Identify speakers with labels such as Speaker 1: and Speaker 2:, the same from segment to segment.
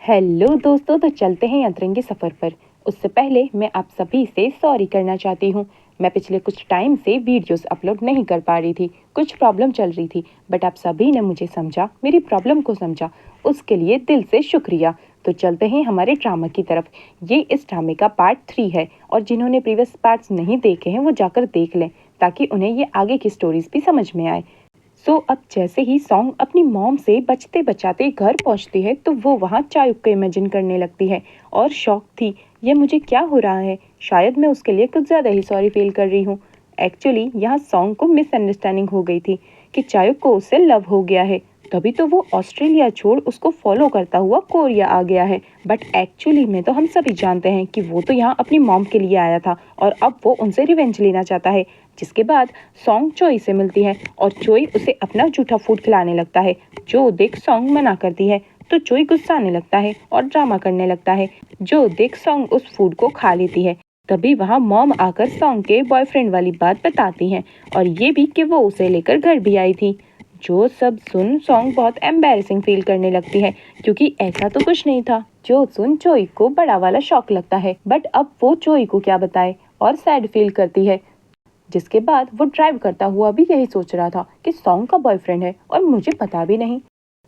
Speaker 1: Hello दोस्तों, तो चलते हैं यात्रियों सफ़र पर। उससे पहले मैं आप सभी से सॉरी करना चाहती हूँ। मैं पिछले कुछ टाइम से वीडियोस अपलोड नहीं कर पा रही थी, कुछ प्रॉब्लम चल रही थी, बट आप सभी ने मुझे समझा, मेरी प्रॉब्लम को समझा, उसके लिए दिल से शुक्रिया। तो चलते हैं हमारे ड्रामा की तरफ। ये इस ड्रामे का पार्ट 3 है और जिन्होंने प्रीवियस पार्ट्स नहीं देखे हैं वो जाकर देख लें, ताकि उन्हें ये आगे की स्टोरीज भी समझ में आए। अब जैसे ही सॉन्ग अपनी मॉम से बचते बचाते घर पहुंचती है तो वो वहाँ चायुक को इमेजिन करने लगती है और शॉक थी, ये मुझे क्या हो रहा है, शायद मैं उसके लिए कुछ ज़्यादा ही सॉरी फील कर रही हूँ। एक्चुअली यहाँ सॉन्ग को मिसअंडरस्टैंडिंग हो गई थी कि चायुक को उससे लव हो गया है, तभी तो वो ऑस्ट्रेलिया छोड़ उसको फॉलो करता हुआ कोरिया आ गया है। बट एक्चुअली में तो हम सभी जानते हैं कि वो तो यहाँ अपनी मॉम के लिए आया था और अब वो उनसे रिवेंज लेना चाहता है। जिसके बाद सॉन्ग चोई से मिलती है और चोई उसे अपना जूठा फूड खिलाने लगता है। जो देख सॉन्ग मना करती है तो चोई गुस्सा आने लगता है और ड्रामा करने लगता है। जो देख सॉन्ग उस फूड को खा लेती है। तभी वहाँ मॉम आकर सॉन्ग के बॉयफ्रेंड वाली बात बताती हैं और ये भी कि वो उसे लेकर घर भी आई थी। जो सब सुन सॉन्ग बहुत एम्बैरेसिंग फील करने लगती है, क्योंकि ऐसा तो कुछ नहीं था। जो सुन चोई को बड़ा वाला शॉक लगता है, बट अब वो चोई को क्या बताए और सैड फील करती है। जिसके बाद वो ड्राइव करता हुआ भी यही सोच रहा था कि सॉन्ग का बॉयफ्रेंड है और मुझे पता भी नहीं,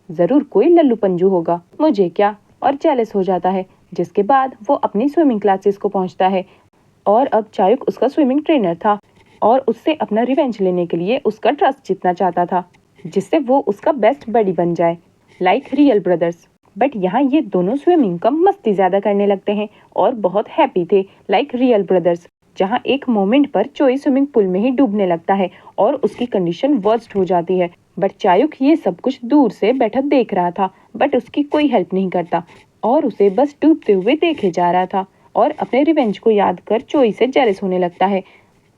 Speaker 1: जरूर कोई लल्लू पंजू होगा, मुझे क्या, और जेलस हो जाता है। जिसके बाद वो अपनी स्विमिंग क्लासेस को पहुंचता है और अब चायुक उसका स्विमिंग ट्रेनर था और उससे अपना रिवेंज लेने के लिए उसका ट्रस्ट जीतना चाहता था, जिससे वो उसका बेस्ट बडी बन जाए, लाइक रियल ब्रदर्स। बट यहाँ ये दोनों स्विमिंग कम मस्ती ज्यादा करने लगते हैं और बहुत हैप्पी थे, लाइक रियल ब्रदर्स। जहाँ एक मोमेंट पर चोई स्विमिंग पूल में ही डूबने लगता है और उसकी कंडीशन वर्स्ट हो जाती है। बट चायुक ये सब कुछ दूर से बैठा देख रहा था, बट उसकी कोई हेल्प नहीं करता और उसे बस डूबते हुए देखे जा रहा था और अपने रिवेंज को याद कर चोई से जेलस होने लगता है।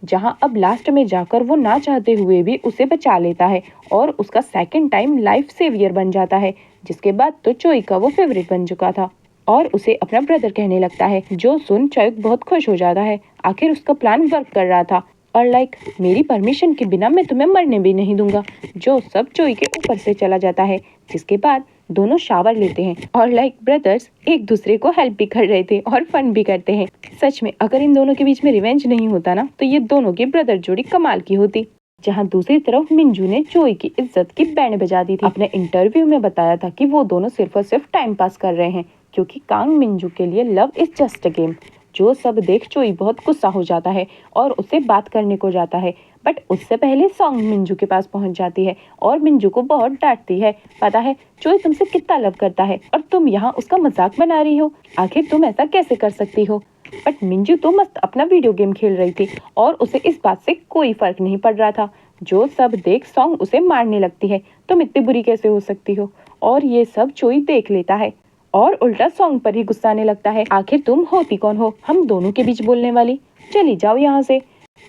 Speaker 1: जहाँ अब लास्ट में जाकर वो ना चाहते हुए भी उसे बचा लेता है और उसका सेकंड टाइम लाइफ सेवियर बन जाता है। जिसके बाद तो चोई का वो फेवरेट बन चुका था और उसे अपना ब्रदर कहने लगता है। जो सुन चायुक बहुत खुश हो जाता है, आखिर उसका प्लान वर्क कर रहा था और लाइक मेरी परमिशन के बिना मैं तुम्हें मरने भी नहीं दूंगा। जो सब चोई के ऊपर से चला जाता है। जिसके बाद दोनों शावर लेते हैं और लाइक ब्रदर्स एक दूसरे को हेल्प भी कर रहे थे और फन भी करते हैं। सच में अगर इन दोनों के बीच में रिवेंज नहीं होता ना, तो ये दोनों की ब्रदर जोड़ी कमाल की होती। जहाँ दूसरी तरफ मिंजू ने चोई की इज्जत की बैंड बजा दी थी। अपने इंटरव्यू में बताया था कि वो दोनों सिर्फ और सिर्फ टाइम पास कर रहे हैं, क्योंकि कांग मिंजू के लिए love is just a game. जो सब देख चोई बहुत गुस्सा हो जाता है और उससे बात करने को जाता है, बट उससे पहले सॉन्ग मिंजू के पास पहुंच जाती है और मिंजू को बहुत डांटती है। पता है चोई तुमसे कितना लव करता है और तुम यहाँ उसका मजाक बना रही हो, आखिर तुम ऐसा कैसे कर सकती हो। बट मिंजू तो मस्त अपना वीडियो गेम खेल रही थी और उसे इस बात से कोई फर्क नहीं पड़ रहा था। जो सब देख सॉन्ग उसे मारने लगती है, तुम इतनी बुरी कैसे हो सकती हो, और ये सब चोई देख लेता है और उल्टा सॉन्ग पर ही गुस्सा आने लगता है। आखिर तुम होती कौन हो हम दोनों के बीच बोलने वाली, चली जाओ यहाँ से।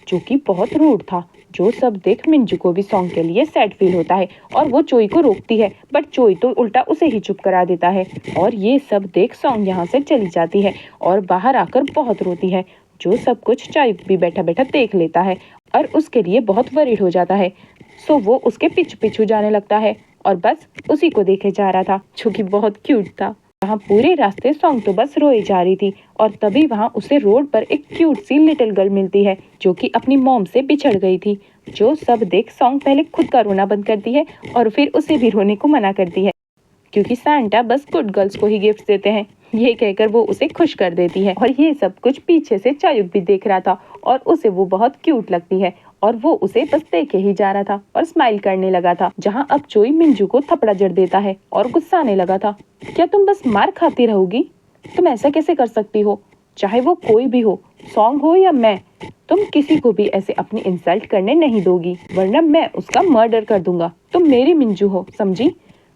Speaker 1: जो कि बहुत रूड था। जो सब देख मिंजू को भी सॉन्ग के लिए सैड फील होता है और वो चोई को रोकती है, बट चोई तो उल्टा उसे ही चुप करा देता है और ये सब देख सॉन्ग यहाँ से चली जाती है और बाहर आकर बहुत रोती है। जो सब कुछ चायुक भी बैठा बैठा देख लेता है और उसके लिए बहुत वरीड हो जाता है। वो उसके पीछे पीछे जाने लगता है और बस उसी को देखे जा रहा था, जो कि बहुत क्यूट था। वहाँ पूरे रास्ते सॉन्ग तो बस रोए जा रही थी और तभी वहाँ उसे रोड पर एक क्यूट सी लिटिल गर्ल मिलती है, जो कि अपनी मॉम से बिछड़ गई थी। जो सब देख सॉन्ग पहले खुद का रोना बंद करती है और फिर उसे भी रोने को मना करती है, क्योंकि सांता बस गुड गर्ल्स को ही गिफ्ट देते हैं, ये कहकर वो उसे खुश कर देती है। और ये सब कुछ पीछे से चायुक भी देख रहा था और उसे वो बहुत क्यूट लगती है और वो उसे बस देखे ही जा रहा था और स्माइल करने लगा था। जहाँ अब चोई मिंजू को थपड़ा जड़ देता है और गुस्सा आने लगा था। क्या तुम बस मार खाती रहोगी, तुम ऐसा कैसे कर सकती हो, चाहे वो कोई भी हो, सॉन्ग हो या मैं, तुम किसी को भी ऐसे अपनी इंसल्ट करने नहीं दोगी, वरना मैं उसका मर्डर कर दूंगा। तुम मेरी मिंजू हो, समझी।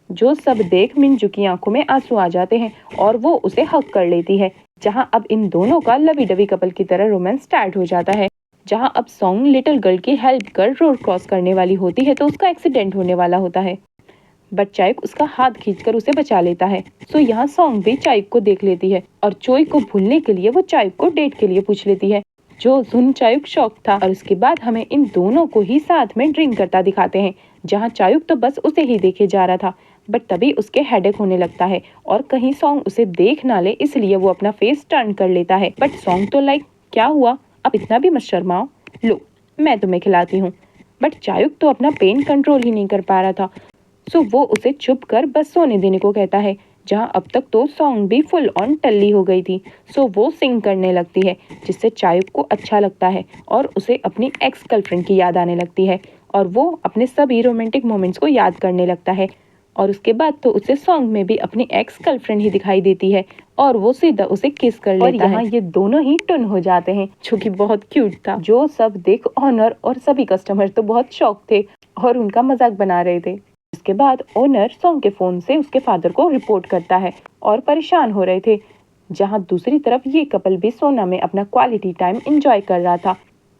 Speaker 1: जो सब देख मिंजू की आंखों में आंसू आ जाते हैं और वो उसे हक कर लेती है। जहाँ अब इन दोनों का लवी डवी कपल की तरह रोमांस स्टार्ट हो जाता है। जहाँ अब सॉन्ग लिटिल गर्ल की हेल्प कर रोड क्रॉस करने वाली होती है तो उसका एक्सीडेंट होने वाला होता है, बट चायुक उसका हाथ खींचकर उसे बचा लेता है। यहाँ सॉन्ग भी चायुक को देख लेती है और चोई को भूलने के लिए वो चायुक को डेट के लिए पूछ लेती है। जो सुन चायुक शॉक था और उसके बाद हमें इन दोनों को ही साथ में ड्रिंक करता दिखाते हैं। जहाँ चायुक तो बस उसे ही देखे जा रहा था, बट तभी उसके हेडेक होने लगता है और कहीं सॉन्ग उसे देख ना ले इसलिए वो अपना फेस टर्न कर लेता है। बट सॉन्ग तो लाइक क्या हुआ, अब इतना भी मत शर्माओ, लो मैं तुम्हें खिलाती हूँ। बट चायुक तो अपना पेन कंट्रोल ही नहीं कर पा रहा था, सो वो उसे चुप कर बस सोने देने को कहता है। जहाँ अब तक तो सॉन्ग भी फुल ऑन टल्ली हो गई थी, सो वो सिंग करने लगती है जिससे चायुक को अच्छा लगता है और उसे अपनी एक्स गर्लफ्रेंड की याद आने लगती है और वो अपने सभी रोमांटिक मोमेंट्स को याद करने लगता है। और उसके बाद तो उसे सॉन्ग में भी अपनी एक्स गर्लफ्रेंड ही दिखाई देती है और वो सीधा उसे किस कर लेता है। और यहाँ ये दोनों ही टुन हो जाते हैं जो कि बहुत क्यूट था। जो सब देख ओनर और सभी कस्टमर तो बहुत शॉक थे और उनका मजाक बना रहे थे। इसके बाद ओनर सॉन्ग के फोन से उसके फादर को रिपोर्ट करता है और परेशान हो रहे थे। जहाँ दूसरी तरफ ये कपल भी सोना में अपना क्वालिटी टाइम एंजॉय कर रहा था।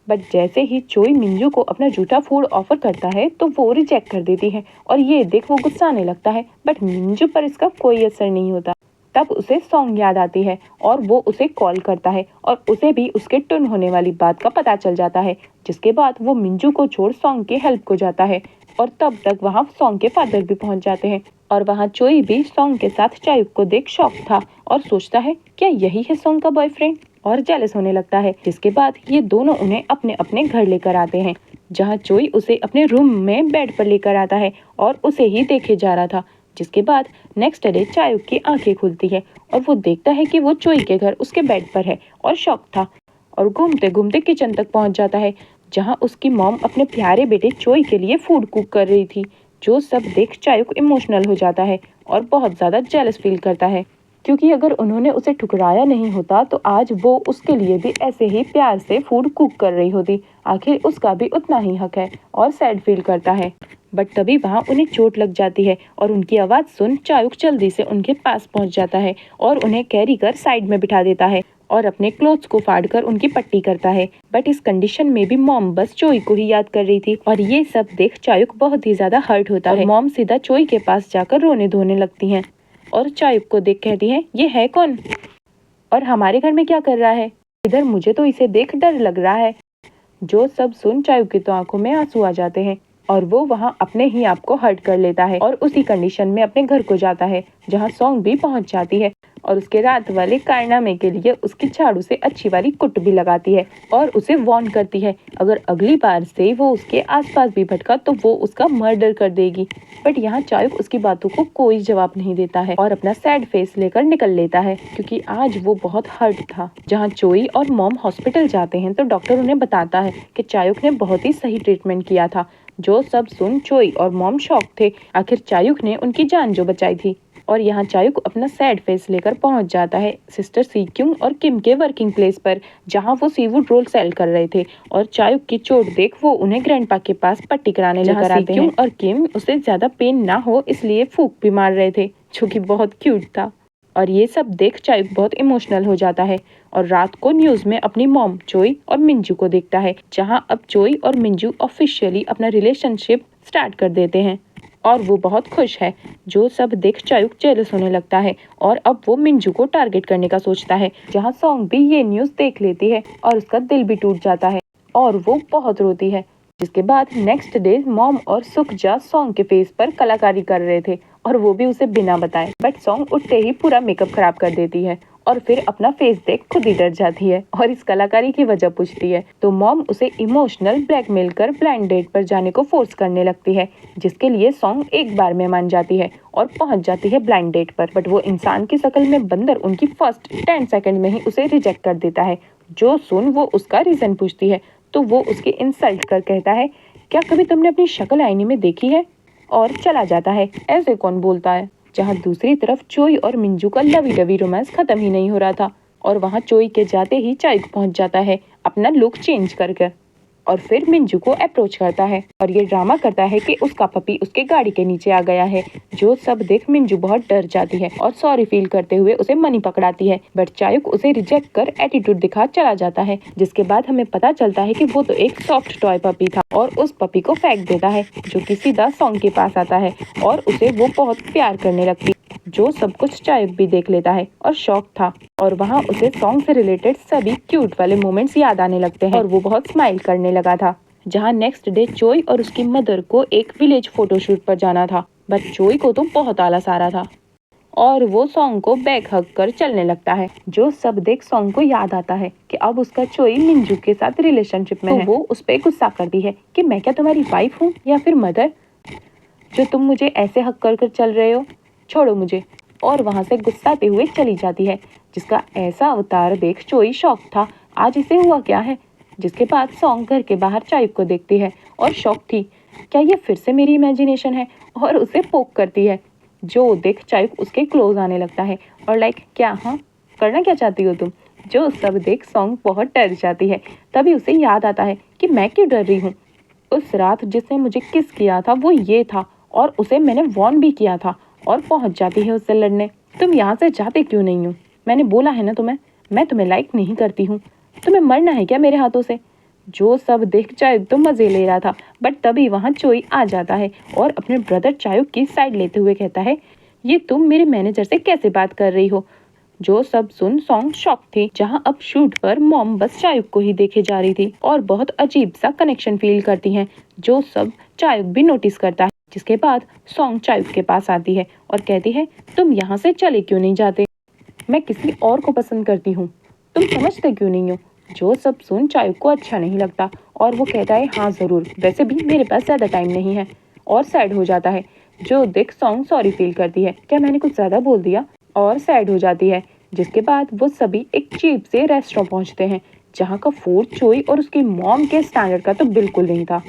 Speaker 1: बट जैसे ही चोई मिंजू को अपना झूठा फूड ऑफर करता है तो वो रिजेक्ट कर देती है और ये देख वो गुस्साने लगता है। बट मिंजू पर इसका कोई असर नहीं होता। तब उसे सॉन्ग याद आती है और वो उसे कॉल करता है और उसे भी उसके टुन होने वाली बात का पता चल जाता है। जिसके बाद वो मिंजू को छोड़ सॉन्ग के हेल्प को जाता है और तब तक वहाँ सॉन्ग के फादर भी पहुँच जाते हैं। और वहाँ चोई भी सॉन्ग के साथ चायुक को देख शॉक था और सोचता है क्या यही है सॉन्ग का बॉयफ्रेंड, और जेलस होने लगता है। जिसके बाद ये दोनों उन्हें अपने अपने घर लेकर आते हैं, जहाँ चोई उसे अपने रूम में बेड पर लेकर आता है और उसे ही देखे जा रहा था। जिसके बाद नेक्स्ट डे चायुक की आंखें खुलती है और वो देखता है कि वो चोई के घर उसके बेड पर है और शॉक था और घूमते घूमते किचन तक पहुंच जाता है, जहां उसकी मॉम अपने प्यारे बेटे चोई के लिए फूड कुक कर रही थी। जो सब देख चायुक इमोशनल हो जाता है और बहुत ज़्यादा जेलस फील करता है, क्योंकि अगर उन्होंने उसे ठुकराया नहीं होता तो आज वो उसके लिए भी ऐसे ही प्यार से फूड कुक कर रही होती। आखिर उसका भी उतना ही हक है और सैड फील करता है। बट तभी वहाँ उन्हें चोट लग जाती है और उनकी आवाज़ सुन चायुक जल्दी से उनके पास पहुँच जाता है और उन्हें कैरी कर साइड में बिठा देता है और अपने क्लोथ्स को फाड़ कर उनकी पट्टी करता है। बट इस कंडीशन में भी मॉम बस चोई को ही याद कर रही थी और ये सब देख चायुक बहुत ही ज्यादा हर्ट होता है। मॉम सीधा चोई के पास जाकर रोने धोने लगती हैं और चायुक को देख कहती हैं, ये है कौन और हमारे घर में क्या कर रहा है, इधर मुझे तो इसे देख डर लग रहा है। जो सब सुन चायुक की तो आंखों में आंसू आ जाते हैं और वो वहाँ अपने ही आप को हर्ट कर लेता है और उसी कंडीशन में अपने घर को जाता है, जहाँ सॉन्ग भी पहुँच जाती है और उसके रात वाले कारनामे के लिए उसकी झाड़ू से अच्छी वाली कुट भी लगाती है और उसे वार्न करती है अगर अगली बार से वो उसके आसपास भी भटका तो वो उसका मर्डर कर देगी। बट यहाँ चायुक उसकी बातों को कोई जवाब नहीं देता है और अपना सैड फेस लेकर निकल लेता है, क्योंकि आज वो बहुत हर्ट था। जहाँ चोई और मॉम हॉस्पिटल जाते हैं तो डॉक्टर उन्हें बताता है कि चायुक ने बहुत ही सही ट्रीटमेंट किया था। जो सब सुन चोई और मॉम शॉक थे, आखिर चायुक ने उनकी जान जो बचाई थी। और यहाँ चायुक अपना सैड फेस लेकर पहुंच जाता है सिस्टर सीक्यूंग और किम के वर्किंग प्लेस पर, जहाँ वो सीवुड रोल सेल कर रहे थे और चायुक की चोट देख वो उन्हें ग्रैंडपा के पास पट्टी कराने लेकर आते हैं और किम उसे ज्यादा पेन ना हो इसलिए फूंक भी मार रहे थे, जो कि बहुत क्यूट था। और ये सब देख चायुक बहुत इमोशनल हो जाता है और रात को न्यूज में अपनी मॉम चोई और मिंजू को देखता है, जहाँ अब चोई और मिंजू ऑफिशियली अपना रिलेशनशिप स्टार्ट कर देते हैं और वो बहुत खुश है। जो सब देख चायुक जेलस होने लगता है और अब वो मिंजू को टारगेट करने का सोचता है, जहाँ सॉन्ग भी ये न्यूज देख लेती है और उसका दिल भी टूट जाता है और वो बहुत रोती है। जिसके बाद नेक्स्ट डे मॉम और सुखजा सॉन्ग के फेस पर कलाकारी कर रहे थे और वो भी उसे बिना बताए। बट सॉन्ग उठते ही पूरा मेकअप खराब कर देती है और फिर अपना फेस देख खुद ही डर जाती है और इस कलाकारी की वजह पूछती है तो मॉम उसे इमोशनल ब्लैकमेल कर ब्लाइंड डेट पर जाने को फोर्स करने लगती है, जिसके लिए सॉन्ग एक बार में मान जाती है और पहुंच जाती है ब्लाइंड डेट पर। बट वो इंसान की शक्ल में बंदर उनकी फर्स्ट 10 सेकंड में ही उसे रिजेक्ट कर देता है। जो सुन वो उसका रीजन पूछती है तो वो उसके इंसल्ट कर कहता है, क्या कभी तुमने अपनी शक्ल आईने में देखी है, और चला जाता है। ऐसे कौन बोलता है। जहाँ दूसरी तरफ चोई और मिंजू का लवी डवी रोमांस खत्म ही नहीं हो रहा था और वहाँ चोई के जाते ही चायुक पहुँच जाता है अपना लुक चेंज करके और फिर मिंजू को अप्रोच करता है और ये ड्रामा करता है कि उसका पपी उसके गाड़ी के नीचे आ गया है। जो सब देख मिंजू बहुत डर जाती है और सॉरी फील करते हुए उसे मनी पकड़ाती है, बट चायुक उसे रिजेक्ट कर एटीट्यूड दिखा चला जाता है। जिसके बाद हमें पता चलता है कि वो तो एक सॉफ्ट टॉय पपी था और उस पपी को फेंक देता है, जो कि सीधा सॉन्ग के पास आता है और उसे वो बहुत प्यार करने लगती। जो सब कुछ चायुक भी देख लेता है और शॉक था और वहाँ उसे सॉन्ग से रिलेटेड सभी क्यूट वाले मोमेंट्स याद आने लगते हैं और वो बहुत स्माइल करने लगा था। जहाँ नेक्स्ट डे चोई और उसकी मदर को एक विलेज फोटोशूट पर जाना था, बट चोई को तो बहुत आलस आ रहा था और वो सॉन्ग को बैक हग कर चलने लगता है। जो सब देख सॉन्ग को याद आता है कि अब उसका चोई मिंजू के साथ रिलेशनशिप में है। वो उस पर गुस्सा करती है कि मैं क्या तुम्हारी वाइफ हूँ या फिर मदर, जो तुम मुझे ऐसे हक कर चल रहे हो, छोड़ो मुझे। और वहां से गुस्साते हुए चली जाती है। जिसका ऐसा अवतार देख चोई शॉक था, आज इसे हुआ क्या है। जिसके बाद सॉन्ग घर के बाहर चायुक को देखती है और शॉक थी, क्या ये फिर से मेरी इमेजिनेशन है, और उसे पोक करती है। जो देख चायुक उसके क्लोज आने लगता है और लाइक क्या, हाँ करना क्या चाहती हो तुम। जो सब देख सॉन्ग बहुत डर जाती है। तभी उसे याद आता है कि मैं क्यों डर रही हूँ, उस रात जिसने मुझे किस किया था वो ये था और उसे मैंने वॉर्न भी किया था। और पहुंच जाती है उससे लड़ने। तुम यहाँ से जाते क्यों नहीं हो, मैंने बोला है ना तुम्हें, मैं तुम्हें लाइक नहीं करती हूँ, तुम्हें मरना है क्या मेरे हाथों से। जो सब देख चायुक तो मजे ले रहा था, बट तभी वहां चोई आ जाता है और अपने ब्रदर चायुक की साइड लेते हुए कहता है, ये तुम मेरे मैनेजर से कैसे बात कर रही हो। जो सब सुन सॉन्ग शॉक थी, जहां अब शूट पर मॉम बस चायुक को ही देखे जा रही थी और बहुत अजीब सा कनेक्शन फील करती हैं। जो सब चायुक भी नोटिस करता है। जिसके बाद सॉन्ग चायुक के पास आती है और कहती है, तुम यहाँ से चले क्यों नहीं जाते, मैं किसी और को पसंद करती हूँ, तुम समझते क्यों नहीं हो। जो सब सुन चायुक को अच्छा नहीं लगता और वो कहता है, हाँ जरूर, वैसे भी मेरे पास ज्यादा टाइम नहीं है, और सैड हो जाता है। जो देख सॉन्ग सॉरी फील करती है, क्या मैंने कुछ ज्यादा बोल दिया, और सैड हो जाती है। जिसके बाद वो सभी एक चीप से रेस्टोरेंट पहुंचते हैं, जहाँ का फूड चोई और उसकी मॉम के स्टैंडर्ड का तो बिल्कुल नहीं था।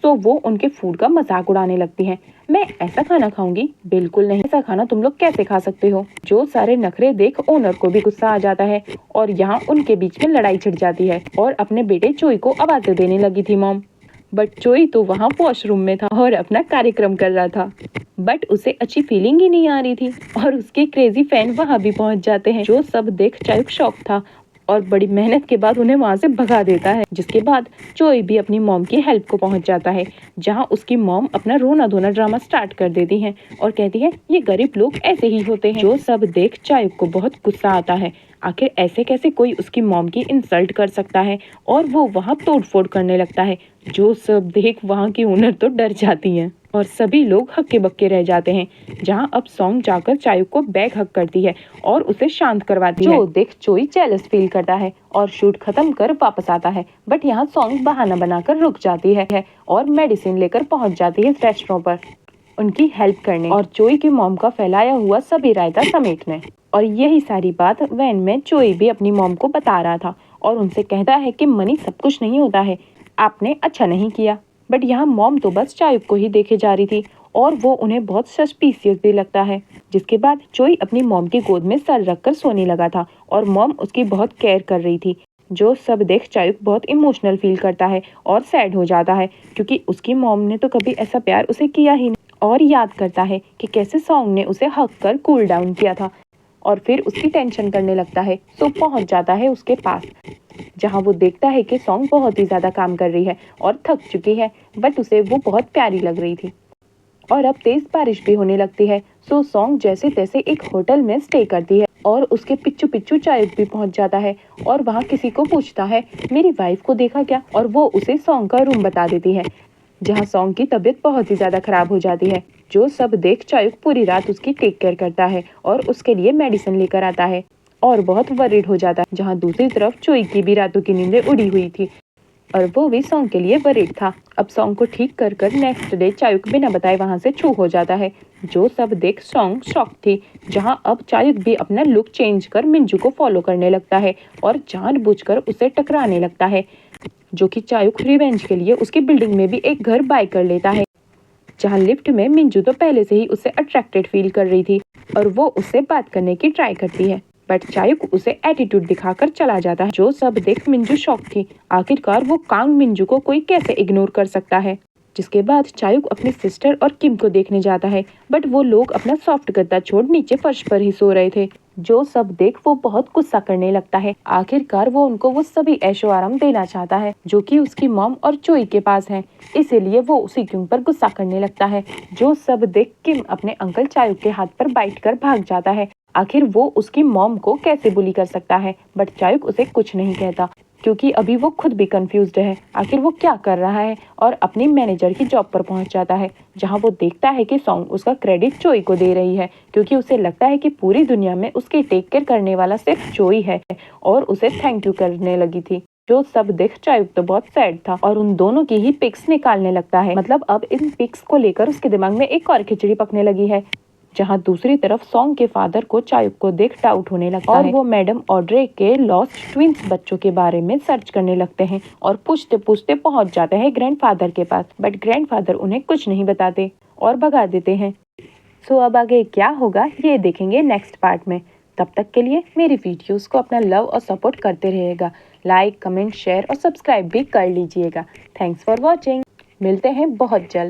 Speaker 1: तो वो उनके फूड का मजाक उड़ाने लगती हैं। मैं ऐसा खाना खाऊंगी, बिल्कुल नहीं, ऐसा खाना तुम लोग कैसे खा सकते हो। जो सारे नखरे देख ओनर को भी गुस्सा आ जाता है और यहाँ उनके बीच में लड़ाई छिड़ जाती है और अपने बेटे चोई को आवाजें देने लगी थी मॉम। बट चोई तो वहाँ वॉशरूम में था और अपना कार्यक्रम कर रहा था, बट उसे अच्छी फीलिंग ही नहीं आ रही थी और उसके क्रेजी फैन वहाँ भी पहुँच जाते हैं। जो सब देख चायुक शॉक था और बड़ी मेहनत के बाद उन्हें वहां से भगा देता है। जिसके बाद चोई भी अपनी मॉम की हेल्प को पहुंच जाता है, जहां उसकी मॉम अपना रोना धोना ड्रामा स्टार्ट कर देती हैं और कहती है, ये गरीब लोग ऐसे ही होते हैं। जो सब देख चायुक को बहुत गुस्सा आता है, आखिर ऐसे कैसे कोई उसकी मॉम की इंसल्ट कर सकता है, और वो वहाँ तोड़फोड़ करने लगता है। जो सब देख वहाँ की ओनर तो डर जाती है और सभी लोग हक्के बक्के रह जाते हैं। जहां अब सॉन्ग जाकर चायुक को बैग हक करती है और उसे शांत करवाती है। जो देख चोई जेलस फील करता है और शूट खत्म कर वापस आता है, बट यहाँ सॉन्ग बहाना बनाकर रुक जाती है और मेडिसिन लेकर पहुंच जाती है रेस्टोरेंट पर उनकी हेल्प करने और चोई की मॉम का फैलाया हुआ सभी रायता समेटने। और यही सारी बात वैन में चोई भी अपनी मॉम को बता रहा था और उनसे कहता है कि मनी सब कुछ नहीं होता है, आपने अच्छा नहीं किया। बट यहाँ मॉम तो बस चायुक को ही देखे जा रही थी और वो उन्हें बहुत सस्पिशियस भी लगता है। जिसके बाद चोई अपनी मॉम की गोद में सर रखकर सोने लगा था और मॉम उसकी बहुत केयर कर रही थी। जो सब देख चायुक बहुत इमोशनल फील करता है और सैड हो जाता है, क्योंकि उसकी मॉम ने तो कभी ऐसा प्यार उसे किया ही नहीं। और याद करता है कि कैसे सॉन्ग ने उसे हक कर कूल डाउन किया था और फिर उसकी टेंशन करने लगता है। तो पहुंच जाता है उसके पास, जहां वो देखता है कि सॉन्ग बहुत ही ज्यादा काम कर रही है और थक चुकी है, बट उसे वो बहुत प्यारी लग रही थी। और अब तेज बारिश भी होने लगती है। सो सॉन्ग जैसे तैसे एक होटल में स्टे करती है और उसके पिच्चू पिच्चू चायुक भी पहुंच जाता है और वहां किसी को पूछता है, मेरी वाइफ को देखा क्या, और वो उसे सॉन्ग का रूम बता देती है, जहां सॉन्ग की तबीयत बहुत ही ज्यादा खराब हो जाती है। जो सब देख चायुक पूरी रात उसकी टेक केयर करता है और उसके लिए मेडिसिन लेकर आता है और बहुत वरीड हो जाता है। जहां दूसरी तरफ चोई की भी रातों की नींदें उड़ी हुई थी और वो भी सॉन्ग के लिए वरीड था। अब सॉन्ग को ठीक कर कर नेक्स्ट डे चायुक बिना बताए वहां से छू हो जाता है। जो सब देख सॉन्ग शॉक थी, जहां अब चायुक भी अपना लुक चेंज कर मिंजू को फॉलो करने लगता है और जानबूझकर उसे टकराने लगता है, जो कि चायुक रिवेंज के लिए उसकी बिल्डिंग में भी एक घर बाय कर लेता है। जहां लिफ्ट में मिंजू तो पहले से ही उससे अट्रैक्टेड फील कर रही थी और वो उससे बात करने की ट्राई करती है, बट चायुक उसे एटीट्यूड दिखाकर चला जाता है। जो सब देख मिंजू शॉक थी, आखिरकार वो कांग मिंजू को कोई कैसे इग्नोर कर सकता है। जिसके बाद चायुक अपनी सिस्टर और किम को देखने जाता है, बट वो लोग अपना सॉफ्ट गद्दा छोड़ नीचे फर्श पर ही सो रहे थे। जो सब देख वो बहुत गुस्सा करने लगता है। आखिरकार वो उनको वो सभी ऐशो आराम देना चाहता है जो कि उसकी मॉम और चोई के पास है, इसीलिए वो उसी किम पर गुस्सा करने लगता है। जो सब देख किम अपने अंकल चायुक के हाथ पर बाइट कर भाग जाता है। आखिर वो उसकी मॉम को कैसे बुली कर सकता है, बट चायुक उसे कुछ नहीं कहता। क्योंकि अभी वो खुद भी कंफ्यूज्ड है आखिर वो क्या कर रहा है, और अपनी मैनेजर की जॉब पर पहुंच जाता है जहां वो देखता है कि सॉन्ग उसका क्रेडिट चोई को दे रही है, क्योंकि उसे लगता है कि पूरी दुनिया में उसकी टेक केयर करने वाला सिर्फ चोई है, और उसे थैंक यू करने लगी थी। जो सब देख चायुक तो बहुत सैड था और उन दोनों की ही पिक्स निकालने लगता है। मतलब अब इन पिक्स को लेकर उसके दिमाग में एक और खिचड़ी पकने लगी है, जहां दूसरी तरफ सॉन्ग के फादर को चायुक को देख डाउट होने लगता है और वो मैडम ऑड्रे के लॉस्ट ट्विंस बच्चों के बारे में सर्च करने लगते हैं और पूछते पूछते पहुंच जाते हैं ग्रैंडफादर के पास, बट ग्रैंडफादर उन्हें कुछ नहीं बताते और भगा देते हैं। सो अब आगे क्या होगा ये देखेंगे नेक्स्ट पार्ट में। तब तक के लिए मेरी वीडियोस को अपना लव और सपोर्ट करते रहिएगा। लाइक, कमेंट, शेयर और सब्सक्राइब भी कर लीजिएगा। Thanks for watching. मिलते हैं बहुत जल्द।